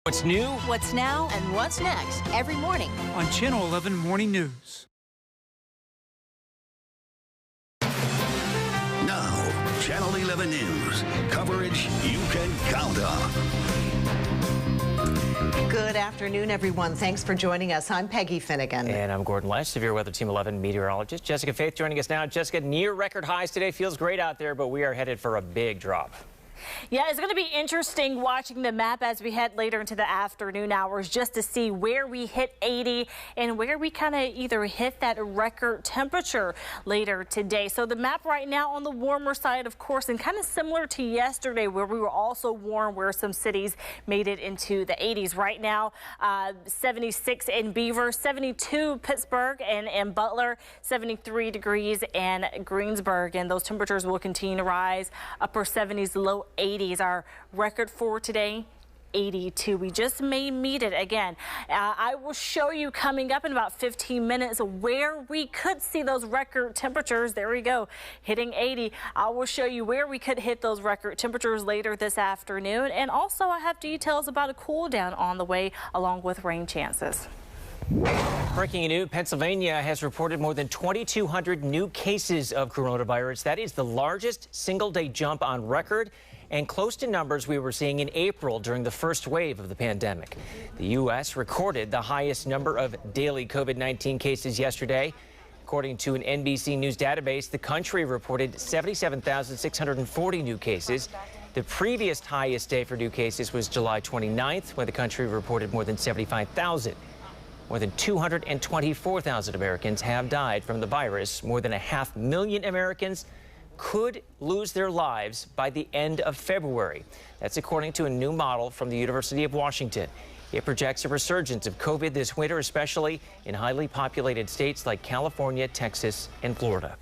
What's new? What's now and what's next every morning on Channel 11 Morning News. Now, Channel 11 News. Coverage you can count on. Good afternoon, everyone. Thanks for joining us. I'm Peggy Finnegan. And I'm Gordon Lesh, Severe Weather Team 11 meteorologist. Jessica Faith joining us now. Jessica, near record highs today. Feels great out there, but we are headed for a big drop. Yeah, it's going to be interesting watching the map as we head later into the afternoon hours just to see where we hit 80 and where we kind of either hit that record temperature later today. So the map right now on the warmer side, of course, and kind of similar to yesterday where we were also warm, where some cities made it into the 80s. Right now, 76 in Beaver, 72 Pittsburgh and Butler, 73 degrees in Greensburg. And those temperatures will continue to rise, upper 70s, low 80s. Our record for today, 82. We just may meet it again. I will show you coming up in about 15 minutes where we could see those record temperatures. There we go, hitting 80. I will show you where we could hit those record temperatures later this afternoon. And also I have details about a cool down on the way along with rain chances. Breaking news, Pennsylvania has reported more than 2,200 new cases of coronavirus. That is the largest single-day jump on record and close to numbers we were seeing in April during the first wave of the pandemic. The U.S. recorded the highest number of daily COVID-19 cases yesterday. According to an NBC News database, the country reported 77,640 new cases. The previous highest day for new cases was July 29th, when the country reported more than 75,000. More than 224,000 Americans have died from the virus. More than 500,000 Americans could lose their lives by the end of February. That's according to a new model from the University of Washington. It projects a resurgence of COVID this winter, especially in highly populated states like California, Texas, and Florida.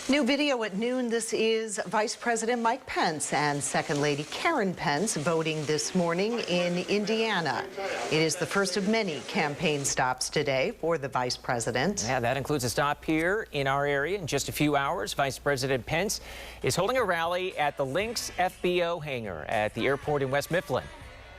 New video at noon. This is Vice President Mike Pence and Second Lady Karen Pence voting this morning in Indiana. It is the first of many campaign stops today for the Vice President. Yeah, that includes a stop here in our area in just a few hours. Vice President Pence is holding a rally at the Lynx FBO hangar at the airport in West Mifflin.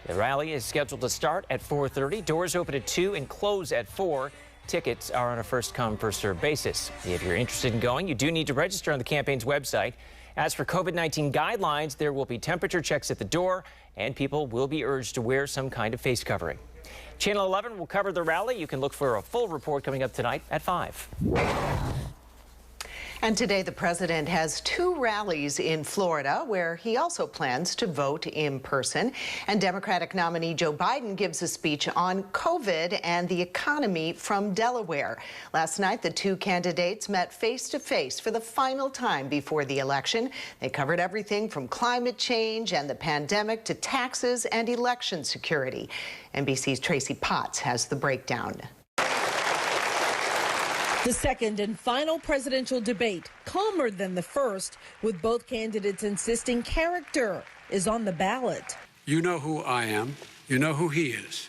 The rally is scheduled to start at 4:30. Doors open at 2 and close at 4. Tickets are on a first-come, first-served basis. If you're interested in going, you do need to register on the campaign's website. As for COVID-19 guidelines, there will be temperature checks at the door, and people will be urged to wear some kind of face covering. Channel 11 will cover the rally. You can look for a full report coming up tonight at 5. And today the president has 2 rallies in Florida where he also plans to vote in person. And Democratic nominee Joe Biden gives a speech on COVID and the economy from Delaware. Last night, the 2 candidates met face-to-face for the final time before the election. They covered everything from climate change and the pandemic to taxes and election security. NBC's Tracy Potts has the breakdown. The second and final presidential debate, calmer than the first, with both candidates insisting character is on the ballot. You know who I am. You know who he is.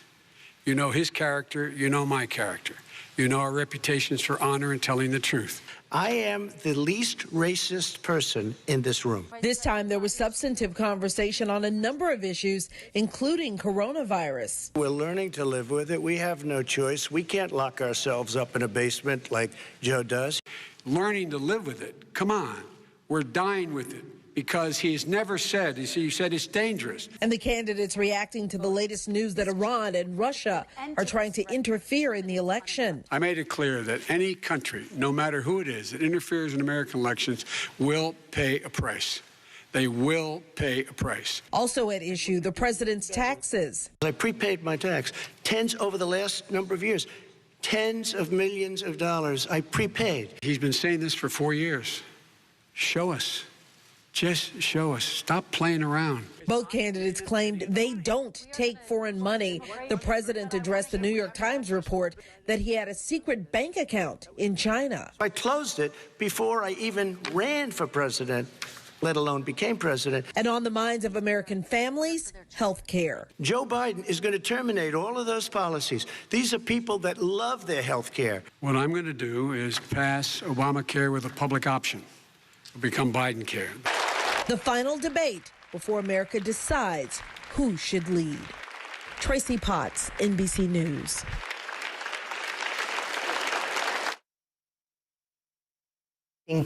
You know his character. You know my character. You know our reputations for honor and telling the truth. I am the least racist person in this room. This time there was substantive conversation on a number of issues, including coronavirus. We're learning to live with it. We have no choice. We can't lock ourselves up in a basement like Joe does. Learning to live with it. Come on. We're dying with it. Because he's never said, he said it's dangerous. And the candidates reacting to the latest news that Iran and Russia are trying to interfere in the election. I made it clear that any country, no matter who it is, that interferes in American elections will pay a price. They will pay a price. Also at issue, the president's taxes. I prepaid my tax, over the last number of years, tens of millions of dollars I prepaid. He's been saying this for 4 years. Show us. Just show us. Stop playing around. Both candidates claimed they don't take foreign money. The president addressed the New York Times report that he had a secret bank account in China. I closed it before I even ran for president, let alone became president. And on the minds of American families, health care. Joe Biden is going to terminate all of those policies. These are people that love their health care. What I'm going to do is pass Obamacare with a public option. It'll become Biden care. The final debate before America decides who who should lead. Tracy Potts, NBC News.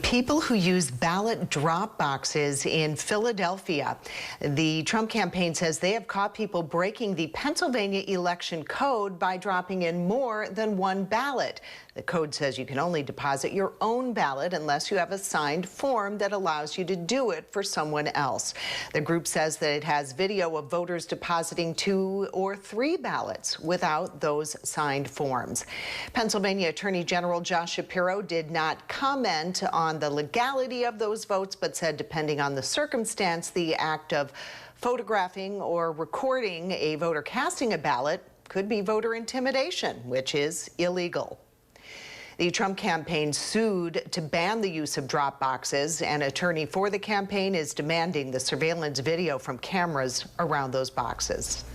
People who use ballot drop boxes in Philadelphia. The Trump campaign says they have caught people breaking the Pennsylvania election code by dropping in more than one ballot. The code says you can only deposit your own ballot unless you have a signed form that allows you to do it for someone else. The group says that it has video of voters depositing 2 or 3 ballots without those signed forms. Pennsylvania Attorney General Josh Shapiro did not comment on the legality of those votes, but said depending on the circumstance, the act of photographing or recording a voter casting a ballot could be voter intimidation, which is illegal. The Trump campaign sued to ban the use of drop boxes. An attorney for the campaign is demanding the surveillance video from cameras around those boxes.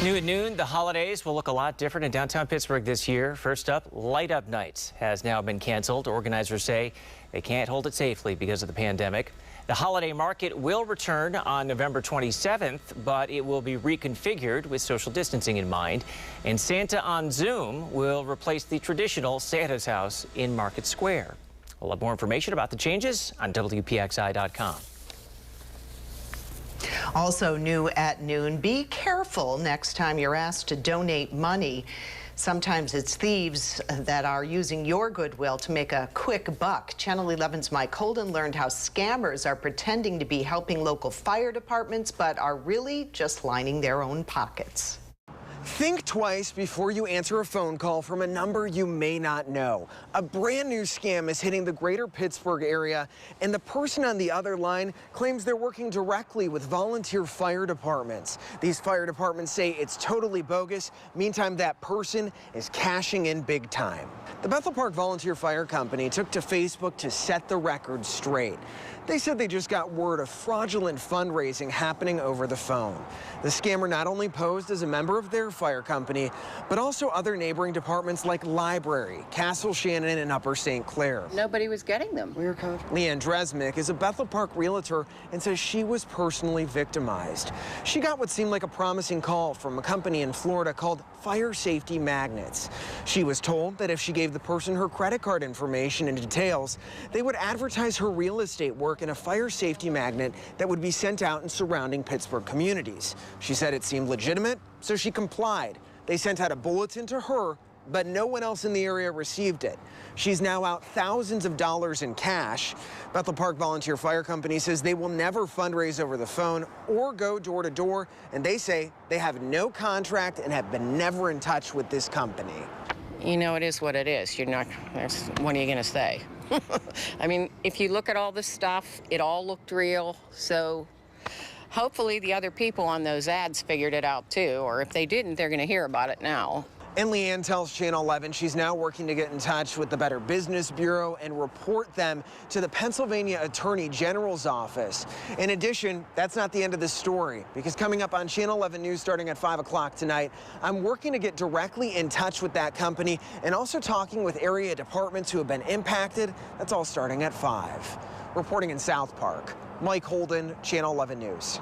New at noon, the holidays will look a lot different in downtown Pittsburgh this year. First up, Light Up Nights has now been canceled. Organizers say they can't hold it safely because of the pandemic. The holiday market will return on November 27th, but it will be reconfigured with social distancing in mind. And Santa on Zoom will replace the traditional Santa's house in Market Square. We'll have more information about the changes on WPXI.com. Also new at noon, be careful next time you're asked to donate money. Sometimes it's thieves that are using your goodwill to make a quick buck. Channel 11's Mike Holden learned how scammers are pretending to be helping local fire departments, but are really just lining their own pockets. Think twice before you answer a phone call from a number you may not know. A brand new scam is hitting the greater Pittsburgh area, and the person on the other line claims they're working directly with volunteer fire departments. These fire departments say it's totally bogus. Meantime, that person is cashing in big time. The Bethel Park Volunteer Fire Company took to Facebook to set the record straight. They said they just got word of fraudulent fundraising happening over the phone. The scammer not only posed as a member of their fire company, but also other neighboring departments like Library, Castle Shannon, and Upper St. Clair. Nobody was getting them. We were confident. Leanne Dresmick is a Bethel Park realtor and says she was personally victimized. She got what seemed like a promising call from a company in Florida called Fire Safety Magnets. She was told that if she gave the person her credit card information and details, they would advertise her real estate work in a fire safety magnet that would be sent out in surrounding Pittsburgh communities. She said it seemed legitimate, so she complied. They sent out a bulletin to her, but no one else in the area received it. She's now out thousands of dollars in cash. Bethel Park Volunteer Fire Company says they will never fundraise over the phone or go door to door, and they say they have no contract and have been never in touch with this company. You know, it is what it is. You're not, what are you going to say? I mean, if you look at all this stuff, it all looked real. So hopefully the other people on those ads figured it out too, or if they didn't, they're going to hear about it now. And Leanne tells Channel 11 she's now working to get in touch with the Better Business Bureau and report them to the Pennsylvania Attorney General's office. In addition, that's not the end of the story, because coming up on Channel 11 News starting at 5 o'clock tonight, I'm working to get directly in touch with that company and also talking with area departments who have been impacted. That's all starting at 5. Reporting in South Park, Mike Holden, Channel 11 News.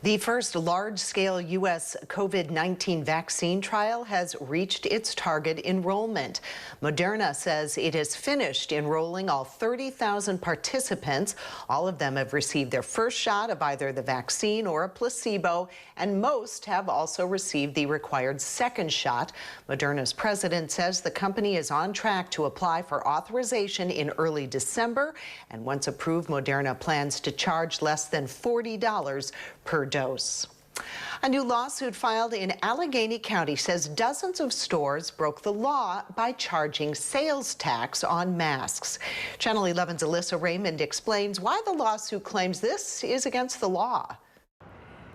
The first large-scale U.S. COVID-19 vaccine trial has reached its target enrollment. Moderna says it has finished enrolling all 30,000 participants. All of them have received their first shot of either the vaccine or a placebo, and most have also received the required second shot. Moderna's president says the company is on track to apply for authorization in early December, and once approved, Moderna plans to charge less than $40 per dose. A new lawsuit filed in Allegheny County says dozens of stores broke the law by charging sales tax on masks. Channel 11's Alyssa Raymond explains why the lawsuit claims this is against the law.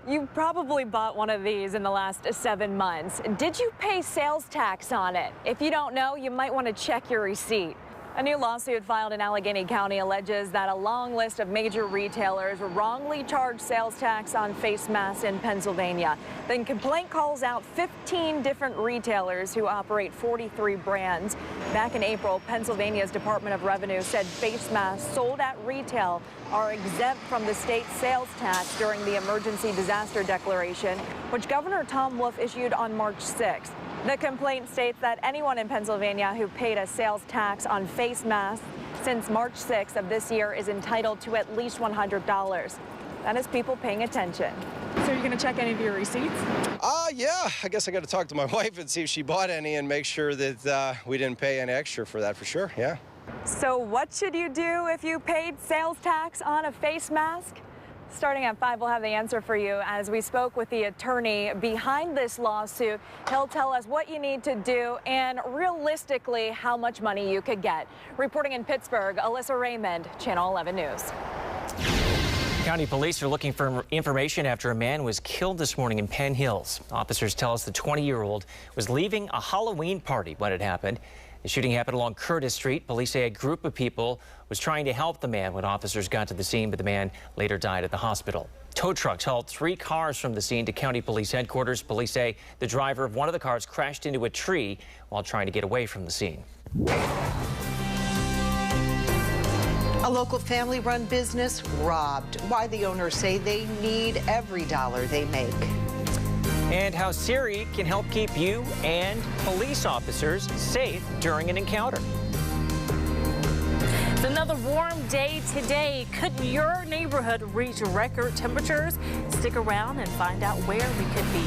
You probably bought one of these in the last 7 months. Did you pay sales tax on it? If you don't know, you might want to check your receipt. A new lawsuit filed in Allegheny County alleges that a long list of major retailers wrongly charged sales tax on face masks in Pennsylvania. The complaint calls out 15 different retailers who operate 43 brands. Back in April, Pennsylvania's Department of Revenue said face masks sold at retail are exempt from the state's sales tax during the emergency disaster declaration, which Governor Tom Wolf issued on March 6th. The complaint states that anyone in Pennsylvania who paid a sales tax on face masks since March 6th of this year is entitled to at least $100. That is people paying attention. So you're going to check any of your receipts? Yeah, I guess I got to talk to my wife and see if she bought any and make sure that we didn't pay any extra for that for sure, yeah. So what should you do if you paid sales tax on a face mask? Starting at 5, we'll have the answer for you as we spoke with the attorney behind this lawsuit. He'll tell us what you need to do and realistically how much money you could get. Reporting in Pittsburgh, Alyssa Raymond, Channel 11 News. County police are looking for information after a man was killed this morning in Penn Hills. Officers tell us the 20-year-old was leaving a Halloween party when it happened. The shooting happened along Curtis Street. Police say a group of people was trying to help the man when officers got to the scene, but the man later died at the hospital. Tow trucks hauled 3 cars from the scene to county police headquarters. Police say the driver of one of the cars crashed into a tree while trying to get away from the scene. A local family-run business robbed. Why the owners say they need every dollar they make. And how Siri can help keep you and police officers safe during an encounter. It's another warm day today. Could your neighborhood reach record temperatures? Stick around and find out where we could be.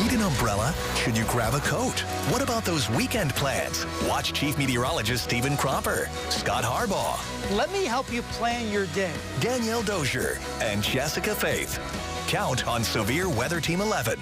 Need an umbrella? Should you grab a coat? What about those weekend plans? Watch Chief Meteorologist Stephen Cropper, Scott Harbaugh, Let me help you plan your day. Danielle Dozier, and Jessica Faith. Count on Severe Weather Team 11.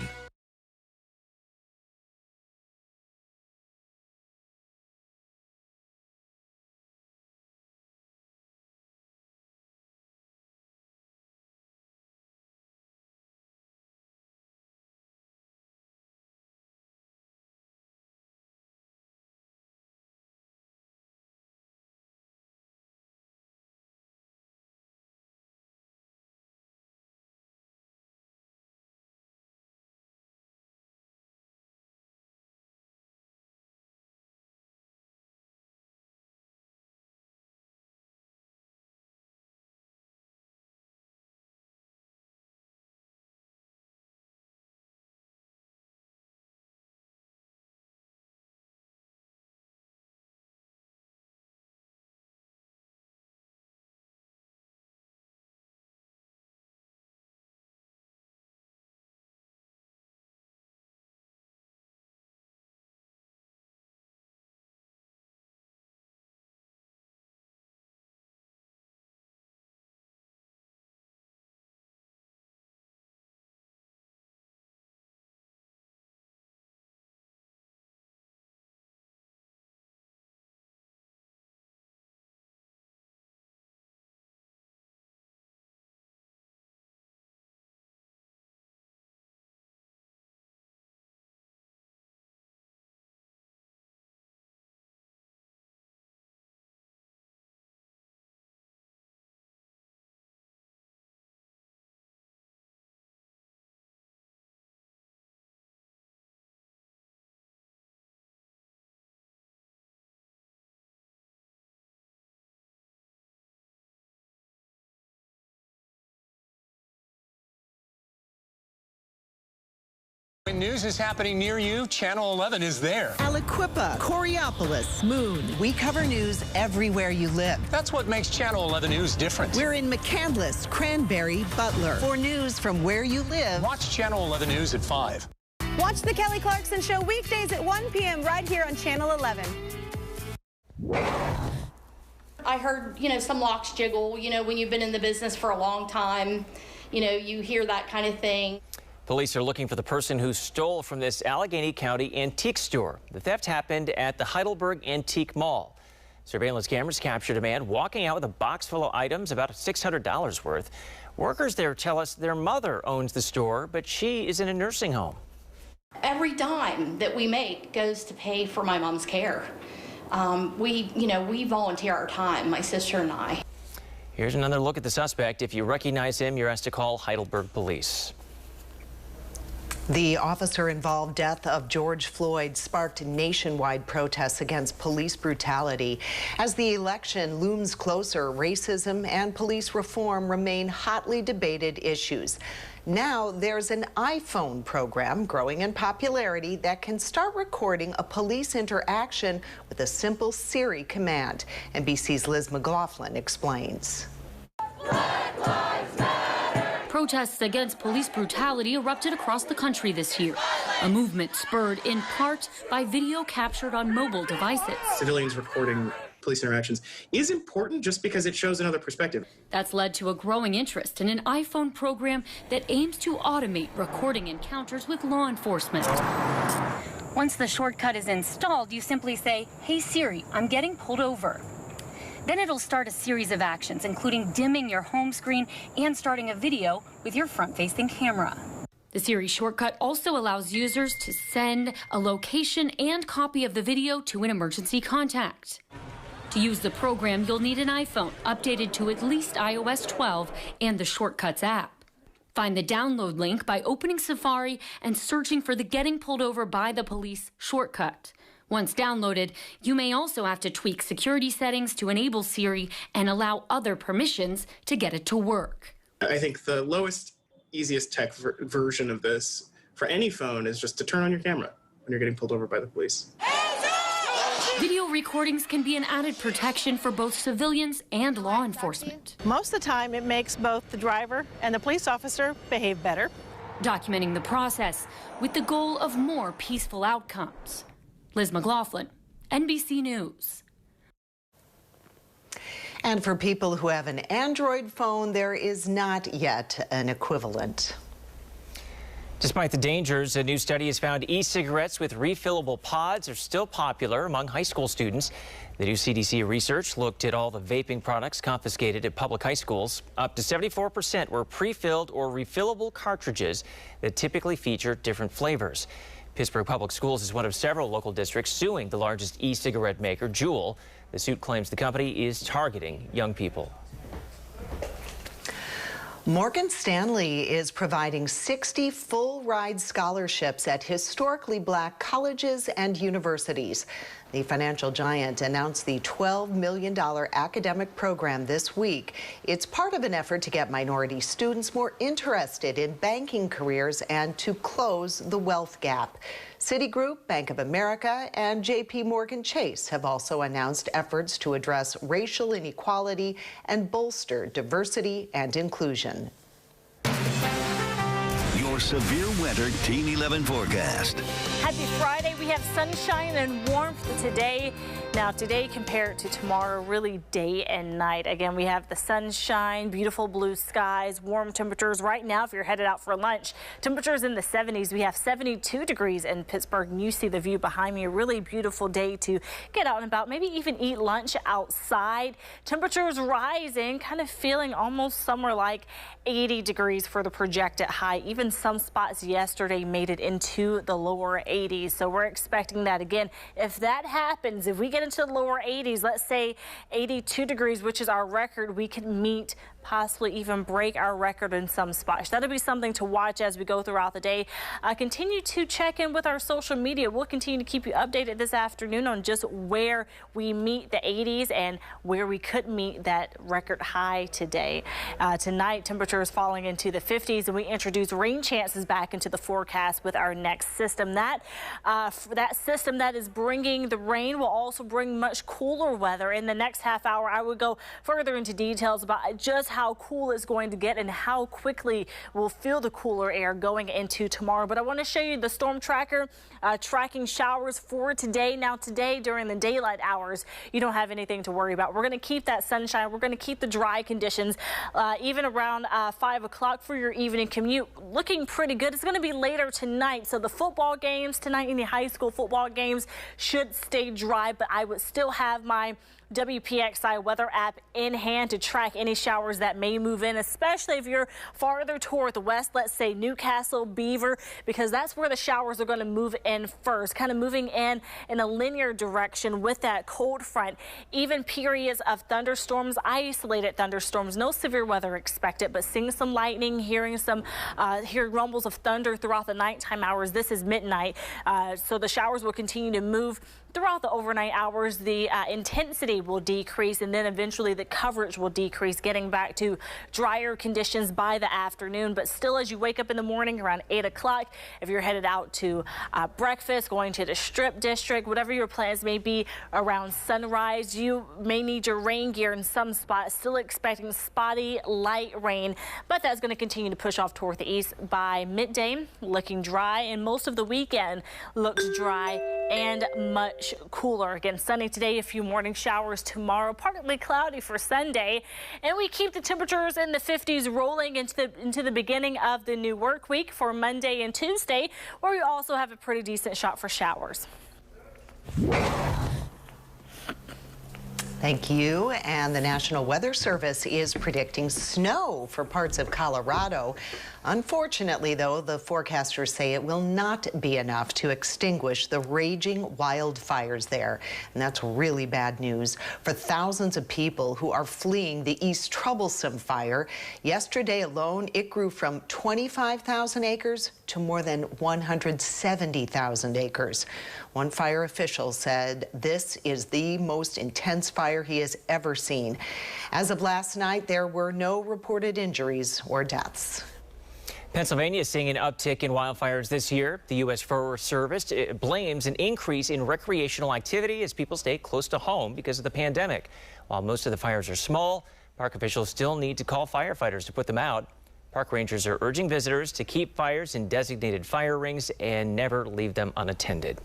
When news is happening near you, Channel 11 is there. Aliquippa, Coriopolis, Moon. We cover news everywhere you live. That's what makes Channel 11 News different. We're in McCandless, Cranberry, Butler. For news from where you live, watch Channel 11 News at 5. Watch the Kelly Clarkson Show weekdays at 1 p.m. right here on Channel 11. I heard, some locks jiggle, when you've been in the business for a long time, you hear that kind of thing. Police are looking for the person who stole from this Allegheny County antique store. The theft happened at the Heidelberg Antique Mall. Surveillance cameras captured a man walking out with a box full of items, about $600 worth. Workers there tell us their mother owns the store, but she is in a nursing home. Every dime that we make goes to pay for my mom's care. We volunteer our time, my sister and I. Here's another look at the suspect. If you recognize him, you're asked to call Heidelberg Police. The officer-involved death of George Floyd sparked nationwide protests against police brutality. As the election looms closer, racism and police reform remain hotly debated issues. Now there's an iPhone program growing in popularity that can start recording a police interaction with a simple Siri command. NBC's Liz McLaughlin explains. Protests against police brutality erupted across the country this year, a movement spurred in part by video captured on mobile devices. Civilians recording police interactions is important just because it shows another perspective. That's led to a growing interest in an iPhone program that aims to automate recording encounters with law enforcement. Once the shortcut is installed, you simply say, "Hey Siri, I'm getting pulled over." Then it'll start a series of actions, including dimming your home screen and starting a video with your front-facing camera. The Siri shortcut also allows users to send a location and copy of the video to an emergency contact. To use the program, you'll need an iPhone updated to at least iOS 12 and the Shortcuts app. Find the download link by opening Safari and searching for the Getting Pulled Over by the Police shortcut. Once downloaded, you may also have to tweak security settings to enable Siri and allow other permissions to get it to work. I think the lowest, easiest tech version of this for any phone is just to turn on your camera when you're getting pulled over by the police. Video recordings can be an added protection for both civilians and law enforcement. Most of the time, it makes both the driver and the police officer behave better. Documenting the process with the goal of more peaceful outcomes. Liz McLaughlin, NBC News. And for people who have an Android phone, there is not yet an equivalent. Despite the dangers, a new study has found e-cigarettes with refillable pods are still popular among high school students. The new CDC research looked at all the vaping products confiscated at public high schools. Up to 74% were pre-filled or refillable cartridges that typically feature different flavors. Pittsburgh Public Schools is one of several local districts suing the largest e-cigarette maker, Juul. The suit claims the company is targeting young people. Morgan Stanley is providing 60 full-ride scholarships at historically black colleges and universities. The financial giant announced the $12 million academic program this week. It's part of an effort to get minority students more interested in banking careers and to close the wealth gap. Citigroup, Bank of America, and JP Morgan Chase have also announced efforts to address racial inequality and bolster diversity and inclusion. Your severe weather Team 11 forecast. Happy Friday. We have sunshine and warmth today. Now today compared to tomorrow, really day and night. Again, we have the sunshine, beautiful blue skies, warm temperatures. Right now, if you're headed out for lunch, temperatures in the 70s. We have 72 degrees in Pittsburgh. And you see the view behind me. A really beautiful day to get out and about, maybe even eat lunch outside. Temperatures rising, kind of feeling almost somewhere like 80 degrees for the projected high. Even some spots yesterday made it into the lower 80s. So we're expecting that again. If that happens, if we get into the lower 80s, let's say 82 degrees, which is our record, we could meet, possibly even break our record in some spots. That'll be something to watch as we go throughout the day. Continue to check in with our social media. We'll continue to keep you updated this afternoon on just where we meet the 80s and where we could meet that record high today. Tonight, temperatures falling into the 50s, and we introduce rain chances back into the forecast with our next system. That system that is bringing the rain will also bring much cooler weather. In the next half hour, I would go further into details about just how cool it's going to get and how quickly we'll feel the cooler air going into tomorrow. But I want to show you the storm tracker tracking showers for today. Now today during the daylight hours, you don't have anything to worry about. We're going to keep that sunshine. We're going to keep the dry conditions even around 5 o'clock for your evening commute. Looking pretty good. It's going to be later tonight. So the football games tonight, any high school football games should stay dry, but I would still have my WPXI weather app in hand to track any showers that may move in, especially if you're farther toward the west, let's say Newcastle, Beaver, because that's where the showers are going to move in first, kind of moving in a linear direction with that cold front. Even periods of thunderstorms, isolated thunderstorms, no severe weather expected, but seeing some lightning, hearing rumbles of thunder throughout the nighttime hours. This is midnight, so the showers will continue to move throughout the overnight hours. The intensity will decrease, and then eventually the coverage will decrease, getting back to drier conditions by the afternoon. But still, as you wake up in the morning around 8 o'clock, if you're headed out to breakfast, going to the Strip District, whatever your plans may be around sunrise, you may need your rain gear in some spots. Still expecting spotty light rain, but that's going to continue to push off toward the east by midday. Looking dry, and most of the weekend looks dry and much cooler. Again, sunny today, a few morning showers tomorrow, partly cloudy for Sunday, and we keep the temperatures in the 50s rolling into the beginning of the new work week for Monday and Tuesday, where we also have a pretty decent shot for showers. Thank you. And the National Weather Service is predicting snow for parts of Colorado. Unfortunately, though, the forecasters say it will not be enough to extinguish the raging wildfires there. And that's really bad news for thousands of people who are fleeing the East Troublesome fire. Yesterday alone, it grew from 25,000 acres to more than 170,000 acres. One fire official said this is the most intense fire he has ever seen. As of last night, there were no reported injuries or deaths. Pennsylvania is seeing an uptick in wildfires this year. The U.S. Forest Service blames an increase in recreational activity as people stay close to home because of the pandemic. While most of the fires are small, park officials still need to call firefighters to put them out. Park rangers are urging visitors to keep fires in designated fire rings and never leave them unattended.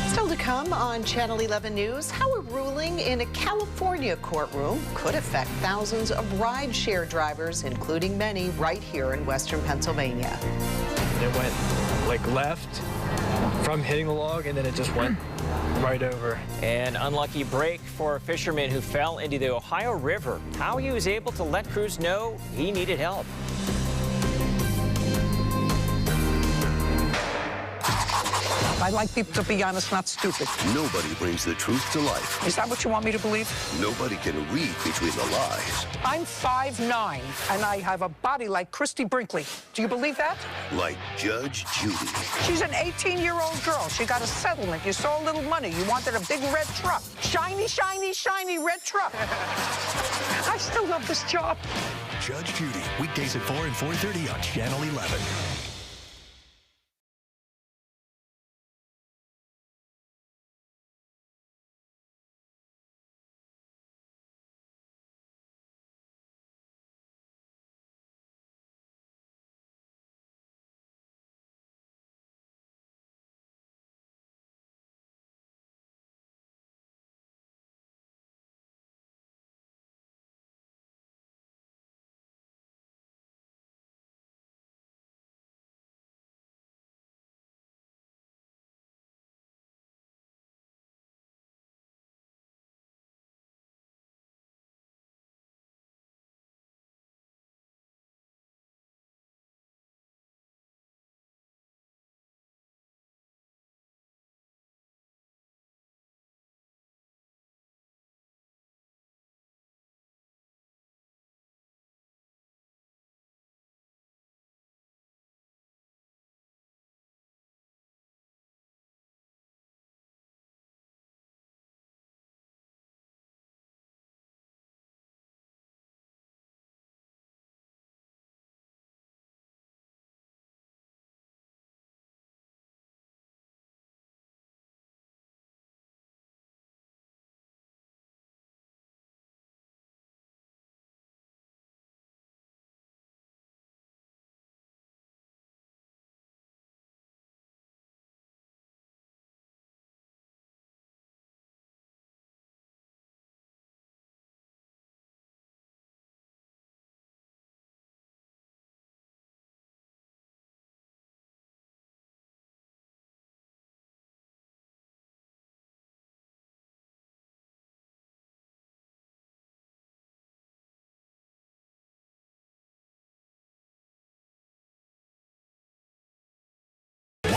Still to come on Channel 11 News, how a ruling in a California courtroom could affect thousands of rideshare drivers, including many right here in western Pennsylvania. It went like left from hitting the log, and then it just went right over. An unlucky break for a fisherman who fell into the Ohio River. How he was able to let crews know he needed help. I like people to be honest, not stupid. Nobody brings the truth to life. Is that what you want me to believe? Nobody can read between the lies. I'm 5'9", and I have a body like Christy Brinkley. Do you believe that? Like Judge Judy. She's an 18-year-old girl. She got a settlement. You saw a little money. You wanted a big red truck. Shiny, shiny, shiny red truck. I still love this job. Judge Judy, weekdays at 4 and 4:30 on Channel 11.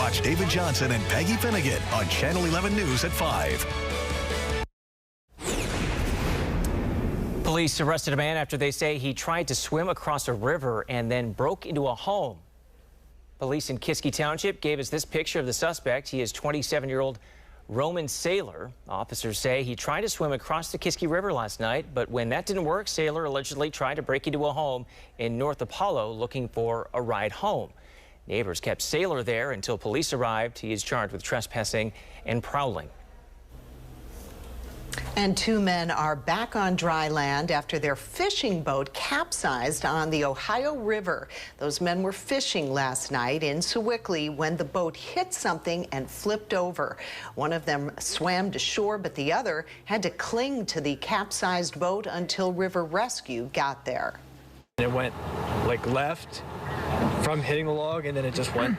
Watch David Johnson and Peggy Finnegan on Channel 11 News at 5. Police arrested a man after they say he tried to swim across a river and then broke into a home. Police in Kiski Township gave us this picture of the suspect. He is 27-year-old Roman Saylor. Officers say he tried to swim across the Kiski River last night, but when that didn't work, Saylor allegedly tried to break into a home in North Apollo looking for a ride home. Neighbors kept Saylor there until police arrived. He is charged with trespassing and prowling. And 2 men are back on dry land after their fishing boat capsized on the Ohio River. Those men were fishing last night in Sewickley when the boat hit something and flipped over. One of them swam to shore, but the other had to cling to the capsized boat until River Rescue got there. It went like left from hitting the log, and then it just went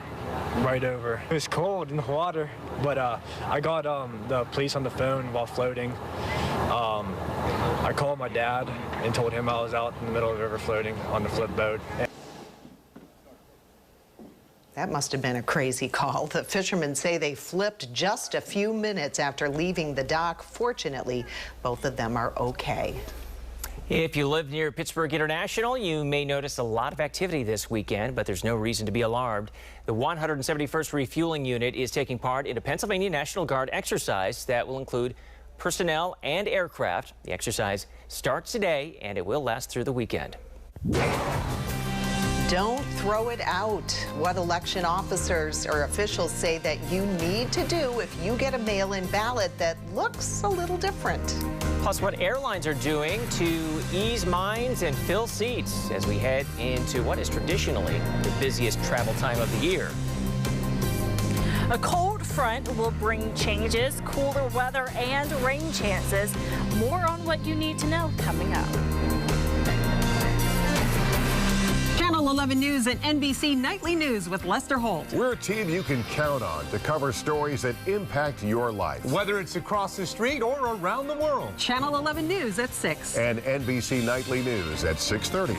right over. It was cold in the water, but I got the police on the phone while floating. I called my dad and told him I was out in the middle of the river floating on the flip boat. That must have been a crazy call. The fishermen say they flipped just a few minutes after leaving the dock. Fortunately, both of them are okay. If you live near Pittsburgh International, you may notice a lot of activity this weekend, but there's no reason to be alarmed. The 171st Refueling Unit is taking part in a Pennsylvania National Guard exercise that will include personnel and aircraft. The exercise starts today, and it will last through the weekend. Don't throw it out. What election officers or officials say that you need to do if you get a mail-in ballot that looks a little different. Plus, what airlines are doing to ease minds and fill seats as we head into what is traditionally the busiest travel time of the year. A cold front will bring changes, cooler weather, and rain chances. More on what you need to know coming up. Channel 11 News and NBC Nightly News with Lester Holt. We're a team you can count on to cover stories that impact your life, whether it's across the street or around the world. Channel 11 News at 6. And NBC Nightly News at 6:30.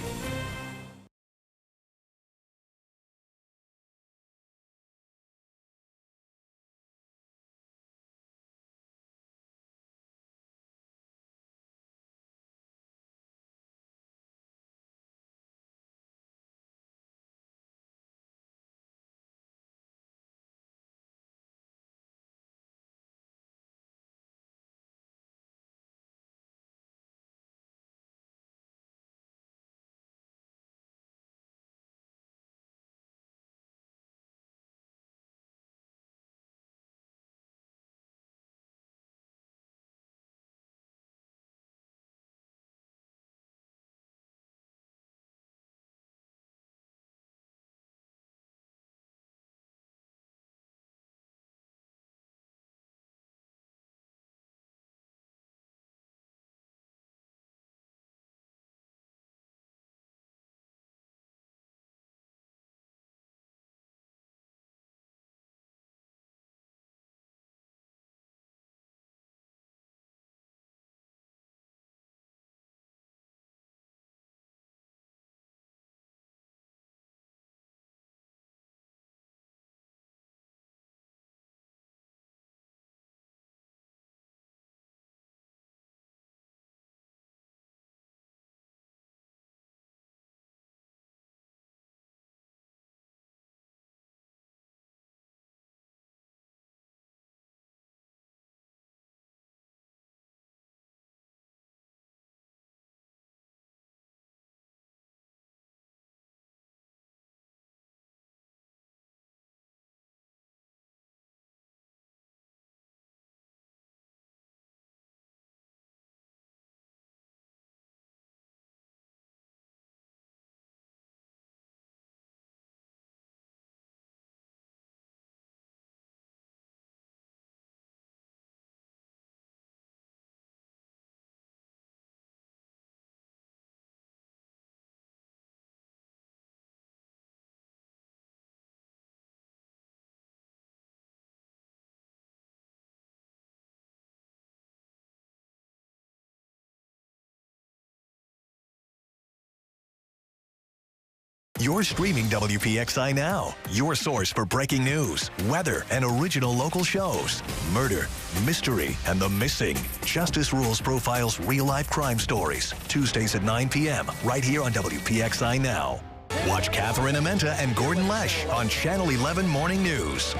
You're streaming WPXI Now, your source for breaking news, weather, and original local shows. Murder, mystery, and the missing. Justice Rules profiles real-life crime stories. Tuesdays at 9 p.m. right here on WPXI Now. Watch Catherine Amenta and Gordon Lesh on Channel 11 Morning News.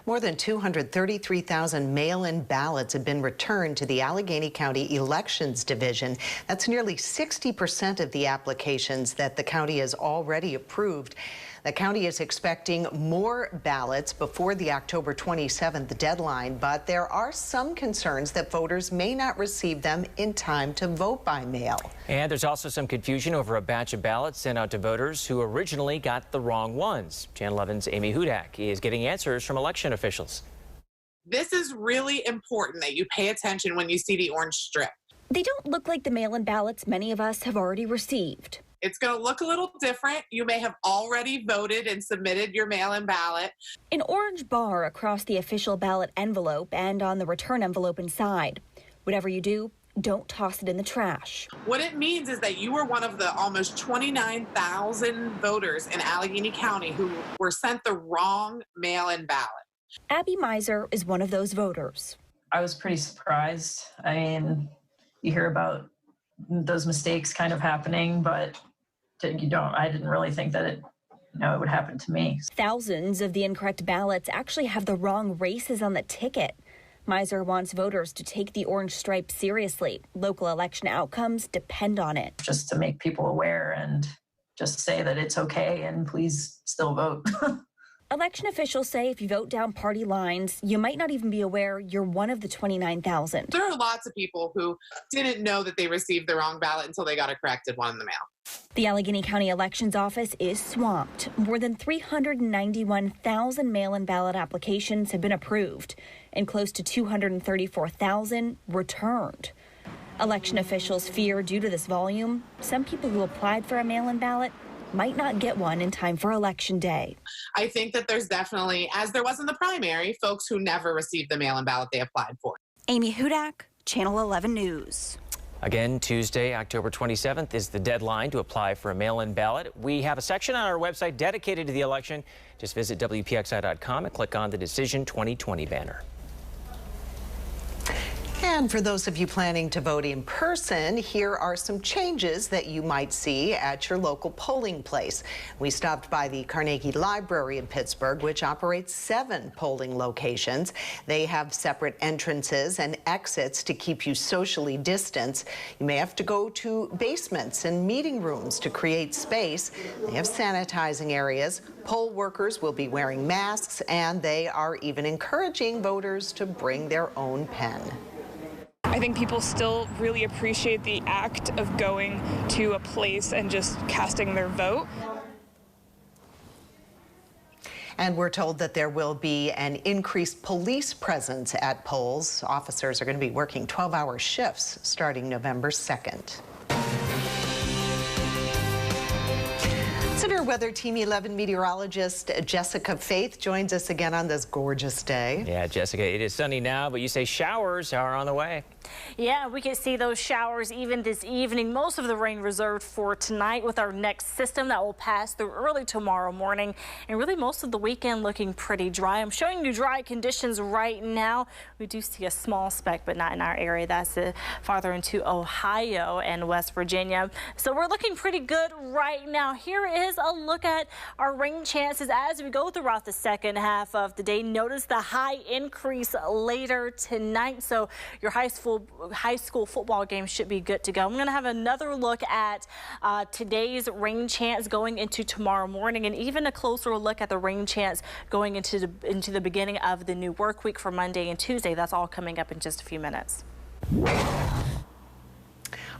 More than 233,000 mail-in ballots have been returned to the Allegheny County Elections Division. That's nearly 60% of the applications that the county has already approved. The county is expecting more ballots before the October 27th deadline, but there are some concerns that voters may not receive them in time to vote by mail. And there's also some confusion over a batch of ballots sent out to voters who originally got the wrong ones. Channel 11's Amy Hudak is getting answers from election officials. This is really important that you pay attention when you see the orange strip. They don't look like the mail-in ballots many of us have already received. It's going to look a little different. You may have already voted and submitted your mail-in ballot. An orange bar across the official ballot envelope and on the return envelope inside. Whatever you do, don't toss it in the trash. What it means is that you were one of the almost 29,000 voters in Allegheny County who were sent the wrong mail-in ballot. Abby Miser is one of those voters. I was pretty surprised. I mean, you hear about those mistakes kind of happening, but I didn't really think that it would happen to me. Thousands of the incorrect ballots actually have the wrong races on the ticket. Miser wants voters to take the orange stripe seriously. Local election outcomes depend on it. Just to make people aware and just say that it's okay and please still vote. Election officials say if you vote down party lines, you might not even be aware you're one of the 29,000. There are lots of people who didn't know that they received the wrong ballot until they got a corrected one in the mail. The Allegheny County Elections Office is swamped. More than 391,000 mail-in ballot applications have been approved, and close to 234,000 returned. Election officials fear due to this volume, some people who applied for a mail-in ballot might not get one in time for Election Day. I think that there's definitely, as there was in the primary, folks who never received the mail-in ballot they applied for. Amy Hudak, Channel 11 News. Again, Tuesday, October 27th is the deadline to apply for a mail-in ballot. We have a section on our website dedicated to the election. Just visit WPXI.com and click on the Decision 2020 banner. And for those of you planning to vote in person, here are some changes that you might see at your local polling place. We stopped by the Carnegie Library in Pittsburgh, which operates 7 polling locations. They have separate entrances and exits to keep you socially distanced. You may have to go to basements and meeting rooms to create space. They have sanitizing areas. Poll workers will be wearing masks, and they are even encouraging voters to bring their own pen. I think people still really appreciate the act of going to a place and just casting their vote. And we're told that there will be an increased police presence at polls. Officers are going to be working 12-hour shifts starting November 2nd. Center Weather Team 11 meteorologist Jessica Faith joins us again on this gorgeous day. Yeah, Jessica, it is sunny now, but you say showers are on the way. Yeah, we can see those showers even this evening. Most of the rain reserved for tonight with our next system that will pass through early tomorrow morning. And really most of the weekend looking pretty dry. I'm showing you dry conditions right now. We do see a small speck, but not in our area. That's farther into Ohio and West Virginia. So we're looking pretty good right now. Here is a look at our rain chances as we go throughout the second half of the day. Notice the high increase later tonight. So your high school football game should be good to go. I'm going to have another look at today's rain chance going into tomorrow morning, and even a closer look at the rain chance going into the beginning of the new work week for Monday and Tuesday. That's all coming up in just a few minutes.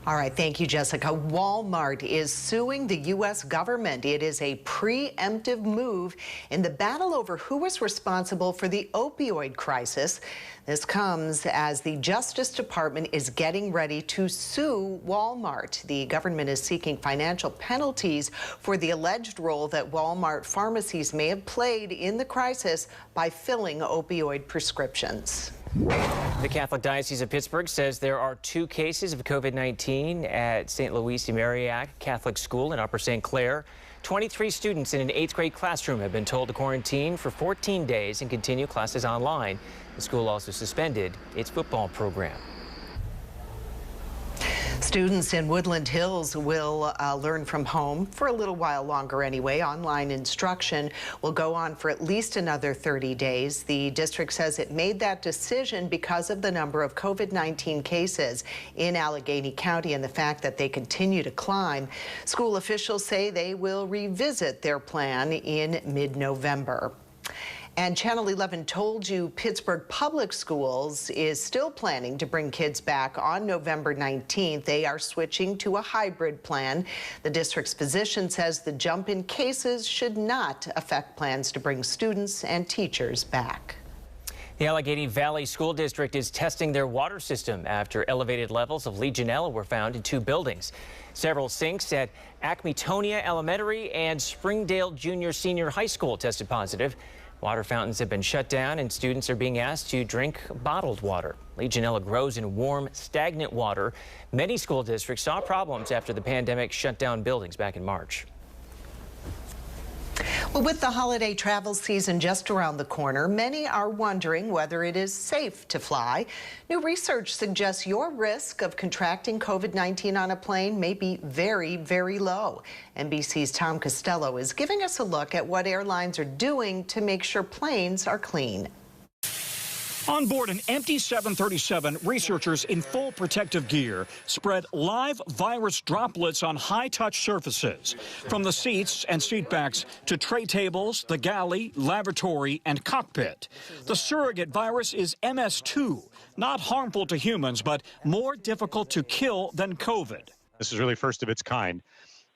All right, thank you, Jessica. Walmart is suing the U.S. government. It is a preemptive move in the battle over who was responsible for the opioid crisis. This comes as the Justice Department is getting ready to sue Walmart. The government is seeking financial penalties for the alleged role that Walmart pharmacies may have played in the crisis by filling opioid prescriptions. The Catholic Diocese of Pittsburgh says there are 2 cases of COVID-19 at St. Louis Mariac Catholic School in Upper St. Clair. 23 students in an 8th grade classroom have been told to quarantine for 14 days and continue classes online. The school also suspended its football program. Students in Woodland Hills will learn from home for a little while longer anyway. Online instruction will go on for at least another 30 days. The district says it made that decision because of the number of COVID-19 cases in Allegheny County and the fact that they continue to climb. School officials say they will revisit their plan in mid-November. And Channel 11 told you Pittsburgh Public Schools is still planning to bring kids back on November 19th. They are switching to a hybrid plan. The district's position says the jump in cases should not affect plans to bring students and teachers back. The Allegheny Valley School District is testing their water system after elevated levels of Legionella were found in 2 buildings. Several sinks at Acmetonia Elementary and Springdale Junior-Senior High School tested positive. Water fountains have been shut down and students are being asked to drink bottled water. Legionella grows in warm, stagnant water. Many school districts saw problems after the pandemic shut down buildings back in March. Well, with the holiday travel season just around the corner, many are wondering whether it is safe to fly. New research suggests your risk of contracting COVID-19 on a plane may be very, very low. NBC's Tom Costello is giving us a look at what airlines are doing to make sure planes are clean. On board an empty 737, researchers in full protective gear spread live virus droplets on high-touch surfaces, from the seats and seatbacks to tray tables, the galley, lavatory, and cockpit. The surrogate virus is MS2, not harmful to humans, but more difficult to kill than COVID. This is really first of its kind,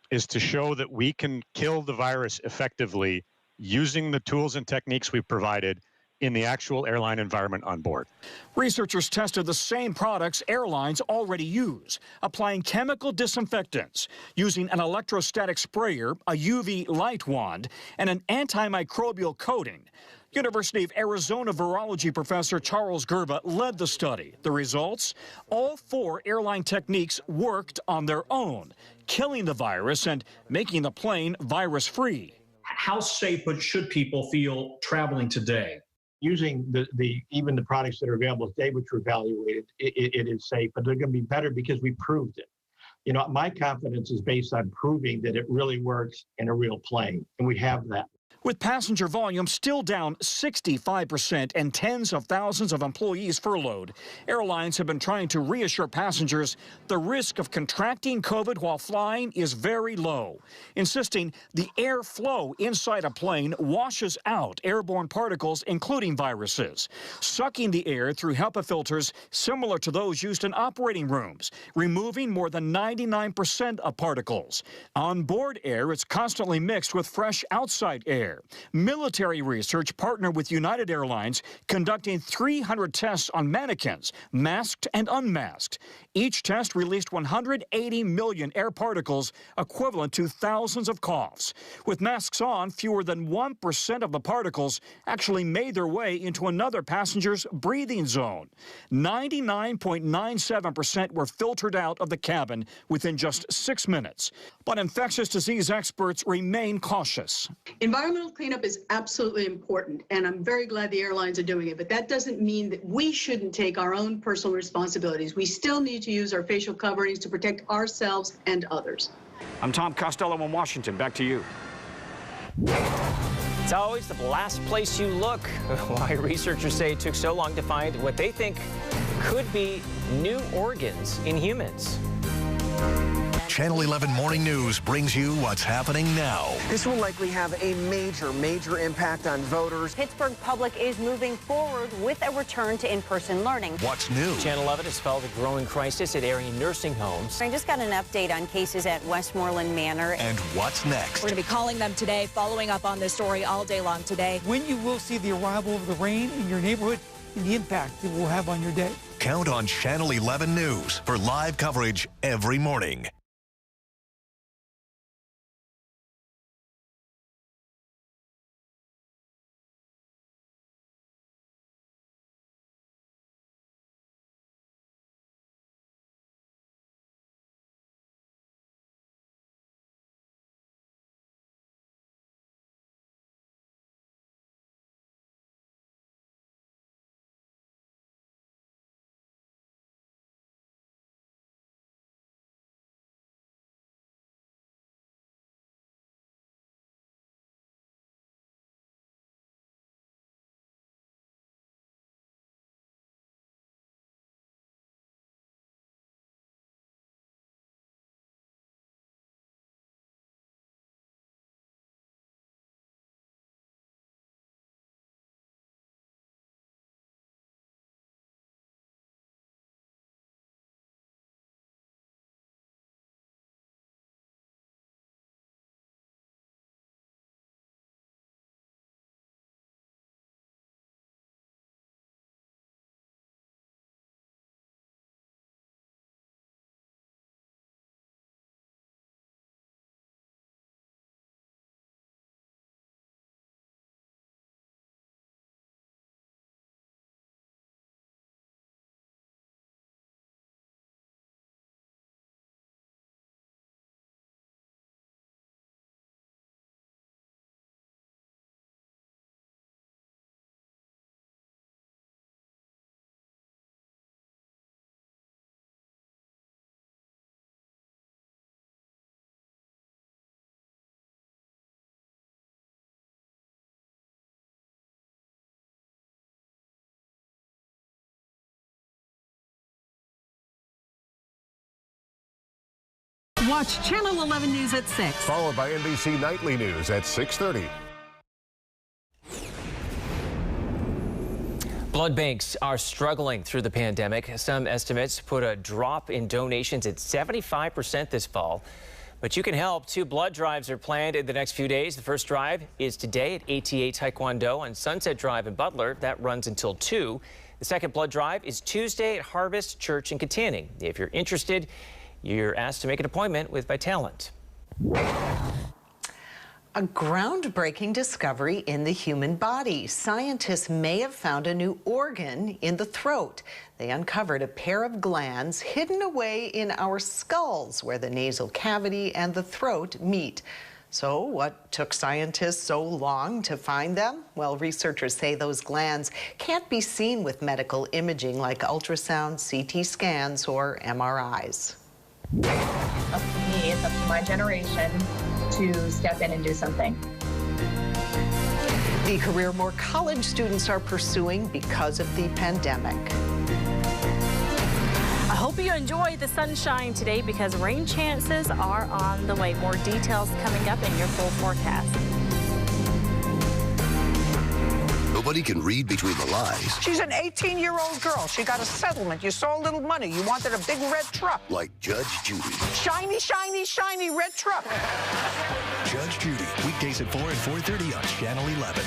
is to show that we can kill the virus effectively using the tools and techniques we've provided in the actual airline environment on board. Researchers tested the same products airlines already use, applying chemical disinfectants, using an electrostatic sprayer, a UV light wand, and an antimicrobial coating. University of Arizona virology professor Charles Gerba led the study. The results? All 4 airline techniques worked on their own, killing the virus and making the plane virus-free. How safe should people feel traveling today? Using even the products that are available today, which were evaluated, it is safe, but they're going to be better because we proved it. You know, my confidence is based on proving that it really works in a real plane, and we have that. With passenger volume still down 65% and tens of thousands of employees furloughed, airlines have been trying to reassure passengers the risk of contracting COVID while flying is very low, insisting the airflow inside a plane washes out airborne particles, including viruses, sucking the air through HEPA filters similar to those used in operating rooms, removing more than 99% of particles. On board air, it's constantly mixed with fresh outside air. Military research partnered with United Airlines, conducting 300 tests on mannequins, masked and unmasked. Each test released 180 million air particles, equivalent to thousands of coughs. With masks on, fewer than 1% of the particles actually made their way into another passenger's breathing zone. 99.97% were filtered out of the cabin within just 6 minutes. But infectious disease experts remain cautious. Environmental cleanup is absolutely important, and I'm very glad the airlines are doing it, but that doesn't mean that we shouldn't take our own personal responsibilities. We still need to use our facial coverings to protect ourselves and others. I'm Tom Costello in Washington. Back to you. It's always the last place you look. Why researchers say it took so long to find what they think could be new organs in humans. Channel 11 Morning News brings you what's happening now. This will likely have a major impact on voters. Pittsburgh Public is moving forward with a return to in-person learning. What's new? Channel 11 has followed the growing crisis at area nursing homes. I just got an update on cases at Westmoreland Manor. And what's next? We're going to be calling them today, following up on this story all day long today. When you will see the arrival of the rain in your neighborhood and the impact it will have on your day. Count on Channel 11 News for live coverage every morning. Watch Channel 11 News at 6. Followed by NBC Nightly News at 6:30. Blood banks are struggling through the pandemic. Some estimates put a drop in donations at 75% this fall. But you can help. 2 blood drives are planned in the next few days. The first drive is today at ATA Taekwondo on Sunset Drive in Butler. That runs until 2. The second blood drive is Tuesday at Harvest Church in Katanning. If you're interested, you're asked to make an appointment with Vitalant. A groundbreaking discovery in the human body. Scientists may have found a new organ in the throat. They uncovered a pair of glands hidden away in our skulls where the nasal cavity and the throat meet. So what took scientists so long to find them? Well, researchers say those glands can't be seen with medical imaging like ultrasound, CT scans, or MRIs. Up to me, it's up to my generation to step in and do something. The career more college students are pursuing because of the pandemic. I hope you enjoy the sunshine today because rain chances are on the way. More details coming up in your full forecast. Nobody can read between the lines. She's an 18-year-old girl. She got a settlement. You saw a little money. You wanted a big red truck. Like Judge Judy. Shiny, shiny, shiny red truck. Judge Judy, weekdays at 4 and 4:30 on Channel 11.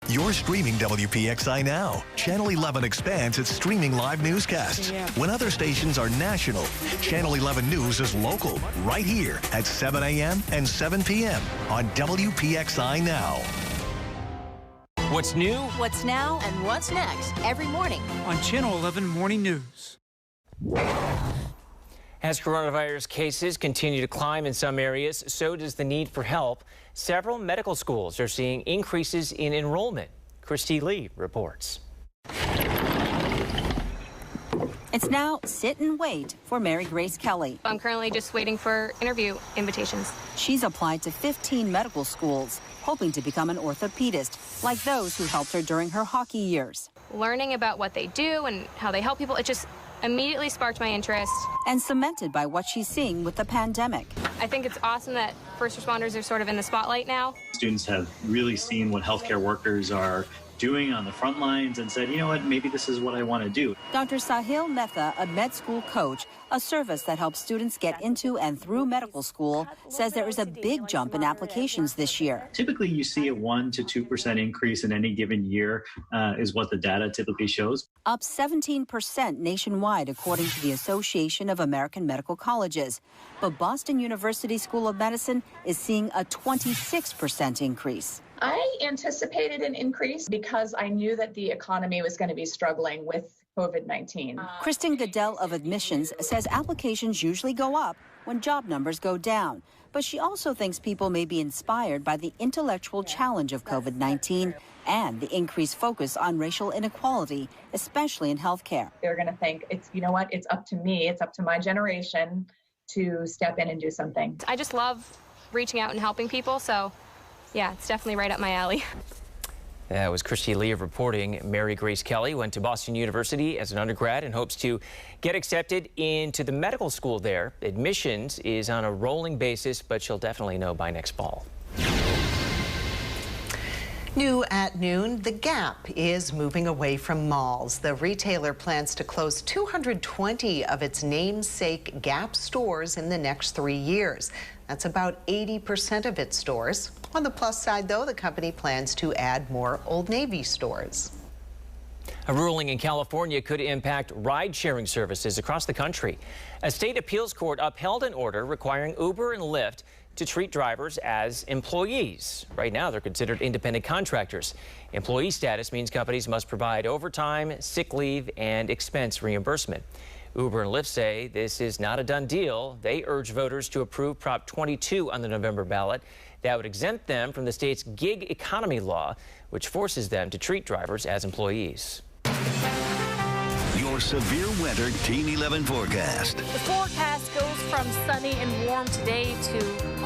You're streaming WPXI now. Channel 11 expands its streaming live newscasts. When other stations are national, Channel 11 News is local, right here at 7 a.m. and 7 p.m. on WPXI Now. What's new? What's now and what's next every morning on Channel 11 Morning News. As coronavirus cases continue to climb in some areas, so does the need for help. Several medical schools are seeing increases in enrollment. Christy Lee reports. It's now sit and wait for Mary Grace Kelly. I'm currently just waiting for interview invitations. She's applied to 15 medical schools, hoping to become an orthopedist, like those who helped her during her hockey years. Learning about what they do and how they help people, it just immediately sparked my interest. And cemented by what she's seeing with the pandemic. I think it's awesome that first responders are sort of in the spotlight now. Students have really seen what healthcare workers are doing on the front lines and said, you know what, maybe this is what I want to do. Dr. Sahil Mehta, a med school coach, a service that helps students get into and through medical school, says there is a big jump in applications this year. Typically, you see a 1 to 2% increase in any given year is what the data typically shows. Up 17% nationwide, according to the Association of American Medical Colleges. But Boston University School of Medicine is seeing a 26% increase. I anticipated an increase because I knew that the economy was going to be struggling with COVID-19. Kristen Goodell of Admissions says applications usually go up when job numbers go down. But she also thinks people may be inspired by the intellectual challenge of COVID-19 and the increased focus on racial inequality, especially in healthcare. They're going to think, you know what, it's up to me, it's up to my generation to step in and do something. I just love reaching out and helping people, so yeah, it's definitely right up my alley. That was Christy Lee reporting. Mary Grace Kelly went to Boston University as an undergrad and hopes to get accepted into the medical school there. Admissions is on a rolling basis, but she'll definitely know by next fall. New at noon, the Gap is moving away from malls. The retailer plans to close 220 of its namesake Gap stores in the next 3 years. That's about 80% of its stores. On the plus side, though, the company plans to add more Old Navy stores. A ruling in California could impact ride-sharing services across the country. A state appeals court upheld an order requiring Uber and Lyft to treat drivers as employees. Right now, they're considered independent contractors. Employee status means companies must provide overtime, sick leave, and expense reimbursement. Uber and Lyft say this is not a done deal. They urge voters to approve Prop 22 on the November ballot. That would exempt them from the state's gig economy law, which forces them to treat drivers as employees. Your severe weather Team 11 forecast. The forecast goes from sunny and warm today to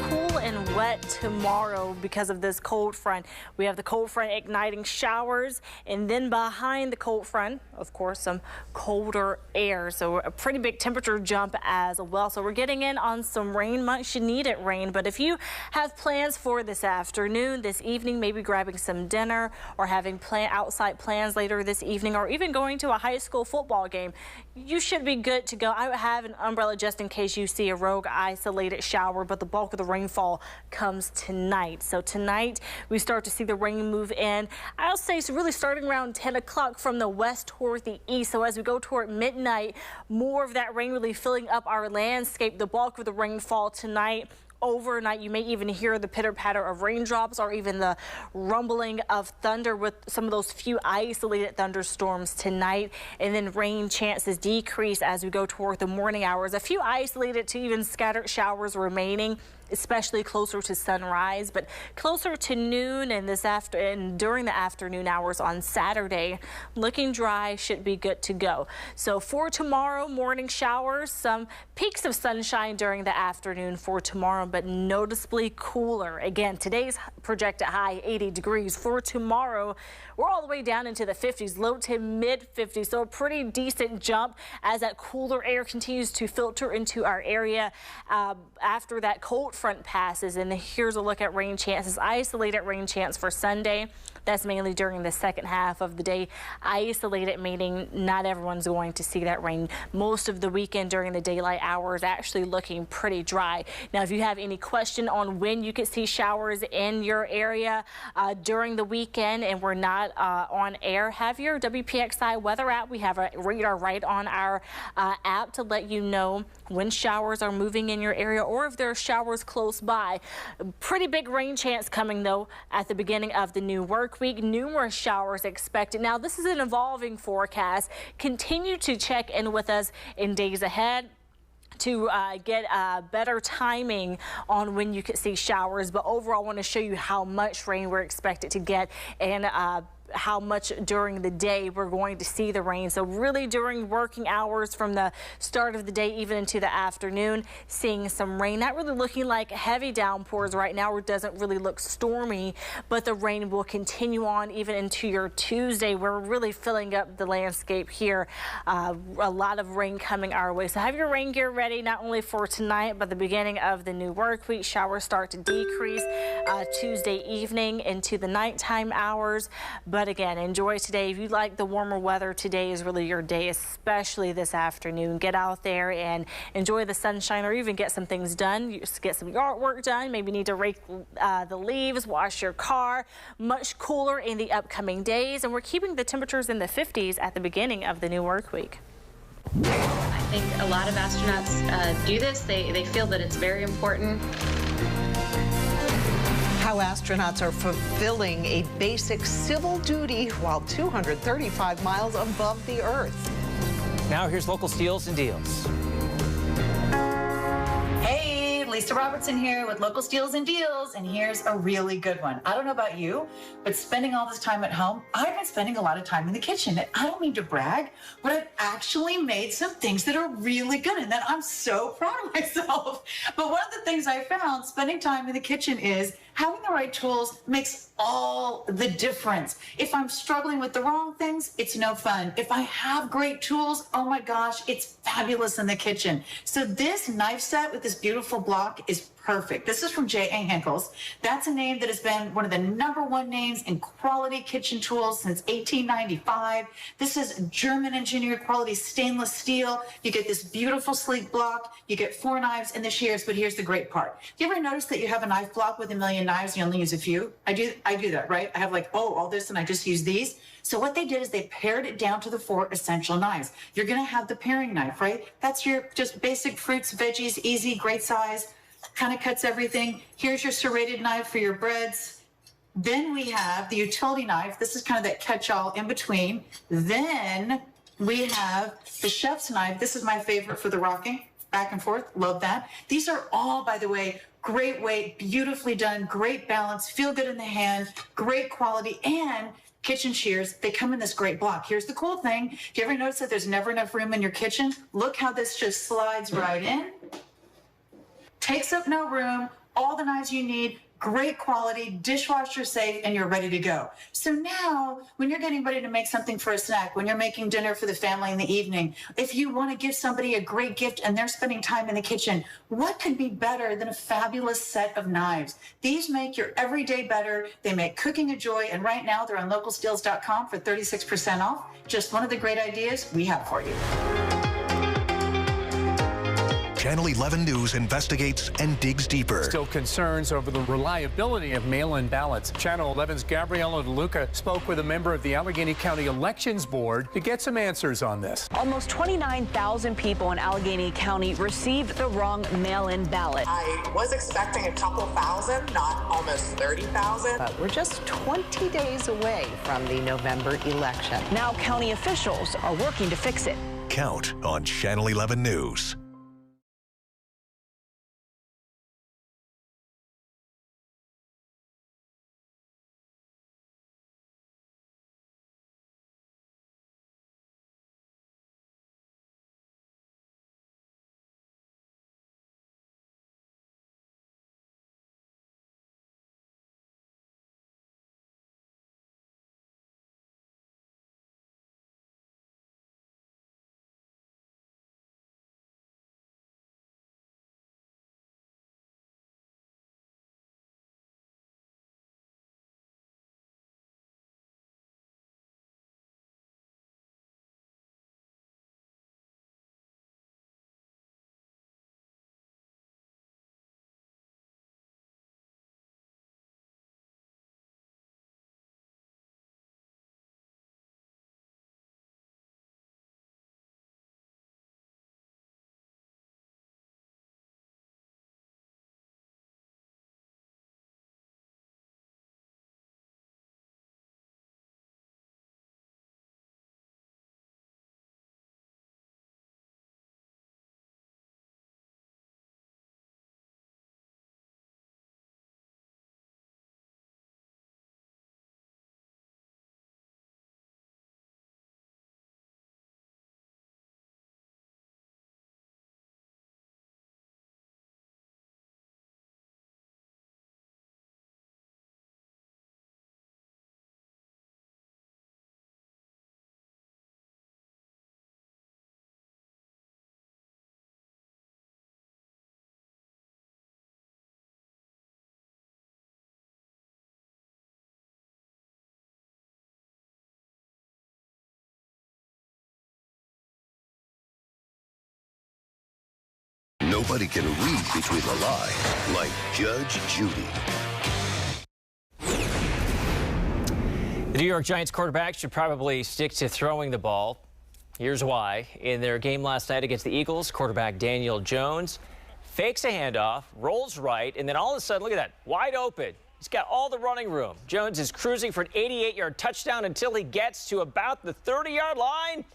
cool and wet tomorrow because of this cold front. We have the cold front igniting showers, and then behind the cold front, of course, some colder air. So a pretty big temperature jump as well. So we're getting in on some rain, much needed rain. But if you have plans for this afternoon, this evening, maybe grabbing some dinner or having outside plans later this evening, or even going to a high school football game, you should be good to go. I would have an umbrella just in case you see a rogue isolated shower, but the bulk of the rainfall comes tonight. So tonight we start to see the rain move in. I'll say it's really starting around 10 o'clock from the west toward the east. So as we go toward midnight, more of that rain really filling up our landscape. The bulk of the rainfall tonight. Overnight, you may even hear the pitter-patter of raindrops or even the rumbling of thunder with some of those few isolated thunderstorms tonight. And then rain chances decrease as we go toward the morning hours. A few isolated to even scattered showers remaining, especially closer to sunrise, but closer to noon and during the afternoon hours on Saturday, looking dry, should be good to go. So for tomorrow, morning showers, some peaks of sunshine during the afternoon for tomorrow, but noticeably cooler. Again, today's projected high 80 degrees. For tomorrow, we're all the way down into the 50s, low to mid 50s. So a pretty decent jump as that cooler air continues to filter into our area after that cold front passes. And here's a look at rain chances. Isolated rain chance for Sunday. That's mainly during the second half of the day. Isolated meaning not everyone's going to see that rain. Most of the weekend during the daylight hours actually looking pretty dry. Now, if you have any question on when you could see showers in your area during the weekend and we're not on air, have your WPXI weather app. We have a radar right on our app to let you know when showers are moving in your area or if there are showers close by. Pretty big rain chance coming, though, at the beginning of the new work week. Numerous showers expected. Now, this is an evolving forecast. Continue to check in with us in days ahead to get better timing on when you could see showers. But overall, I want to show you how much rain we're expected to get and how much during the day we're going to see the rain. So really during working hours from the start of the day even into the afternoon, seeing some rain. Not really looking like heavy downpours right now. It doesn't really look stormy, but the rain will continue on even into your Tuesday. We're really filling up the landscape here. A lot of rain coming our way. So have your rain gear ready, not only for tonight, but the beginning of the new work week. Showers start to decrease Tuesday evening into the nighttime hours. But But again, enjoy today. If you like the warmer weather, today is really your day, especially this afternoon. Get out there and enjoy the sunshine, or even get some things done. You just get some yard work done. Maybe need to rake the leaves, wash your car. Much cooler in the upcoming days, and we're keeping the temperatures in the 50s at the beginning of the new work week. I think a lot of astronauts do this. They feel that it's very important. How astronauts are fulfilling a basic civil duty while 235 miles above the Earth. Now here's local steals and deals. Hey, Lisa Robertson here with Local Steals and Deals, and here's a really good one. I don't know about you, but spending all this time at home, I've been spending a lot of time in the kitchen. And I don't mean to brag, but I've actually made some things that are really good and that I'm so proud of myself. But one of the things I found spending time in the kitchen is having the right tools makes all the difference. If I'm struggling with the wrong things, it's no fun. If I have great tools, oh my gosh, it's fabulous in the kitchen. So this knife set with this beautiful block is perfect. This is from J.A. Henkel's. That's a name that has been one of the #1 names in quality kitchen tools since 1895. This is German engineered quality stainless steel. You get this beautiful sleek block. You get 4 knives and the shears, but here's the great part. Do you ever notice that you have a knife block with a million knives and you only use a few? I do that, right? I have like, all this and I just use these. So what they did is they pared it down to the 4 essential knives. You're gonna have the paring knife, right? That's your just basic fruits, veggies, easy, great size. Kind of cuts everything. Here's your serrated knife for your breads. Then we have the utility knife. This is kind of that catch-all in between. Then we have the chef's knife. This is my favorite for the rocking, back and forth. Love that. These are all, by the way, great weight, beautifully done, great balance, feel good in the hand, great quality, and kitchen shears. They come in this great block. Here's the cool thing. Do you ever notice that there's never enough room in your kitchen? Look how this just slides right in. Takes up no room, all the knives you need, great quality, dishwasher safe, and you're ready to go. So now, when you're getting ready to make something for a snack, when you're making dinner for the family in the evening, if you want to give somebody a great gift and they're spending time in the kitchen, what could be better than a fabulous set of knives? These make your everyday better. They make cooking a joy, and right now they're on localsteals.com for 36% off. Just one of the great ideas we have for you. Channel 11 News investigates and digs deeper. Still concerns over the reliability of mail-in ballots. Channel 11's Gabriella DeLuca spoke with a member of the Allegheny County Elections Board to get some answers on this. Almost 29,000 people in Allegheny County received the wrong mail-in ballot. I was expecting a couple thousand, not almost 30,000. But we're just 20 days away from the November election. Now county officials are working to fix it. Count on Channel 11 News. nobody can read between the lines like Judge Judy. The New York Giants quarterback should probably stick to throwing the ball. Here's why. In their game last night against the Eagles, quarterback Daniel Jones fakes a handoff, rolls right, and then all of a sudden, look at that, wide open. He's got all the running room. Jones is cruising for an 88-yard touchdown until he gets to about the 30-yard line.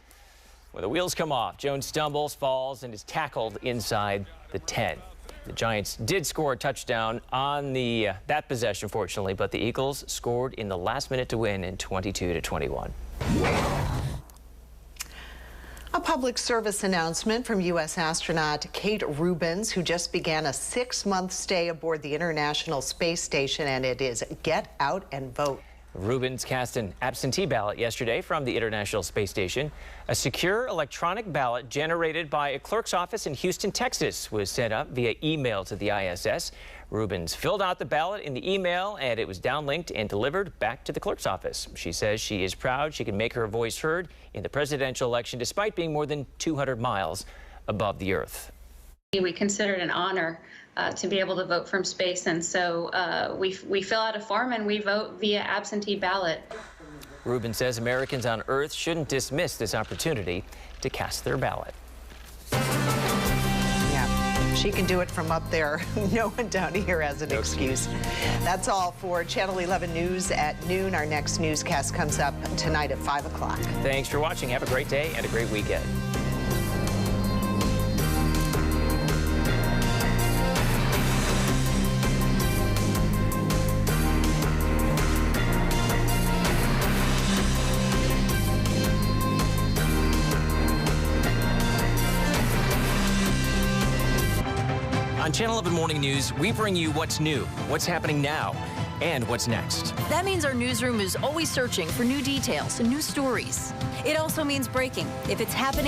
When the wheels come off, Jones stumbles, falls, and is tackled inside the 10. The Giants did score a touchdown on that possession, fortunately, but the Eagles scored in the last minute to win in 22-21. A public service announcement from U.S. astronaut Kate Rubins, who just began a 6-month stay aboard the International Space Station, and it is get out and vote. Rubins cast an absentee ballot yesterday from the International Space Station. A secure electronic ballot generated by a clerk's office in Houston, Texas, was sent up via email to the ISS. Rubins filled out the ballot in the email, and it was downlinked and delivered back to the clerk's office. She says she is proud she can make her voice heard in the presidential election despite being more than 200 miles above the Earth. We consider it an honor to be able to vote from space, and so we fill out a form and we vote via absentee ballot. Rubin says Americans on Earth shouldn't dismiss this opportunity to cast their ballot. Yeah, she can do it from up there. No one down here has an excuse. That's all for Channel 11 News at noon. Our next newscast comes up tonight at 5 o'clock. Thanks for watching. Have a great day and a great weekend. On Channel 11 Morning News, we bring you what's new, what's happening now, and what's next. That means our newsroom is always searching for new details and new stories. It also means breaking if it's happening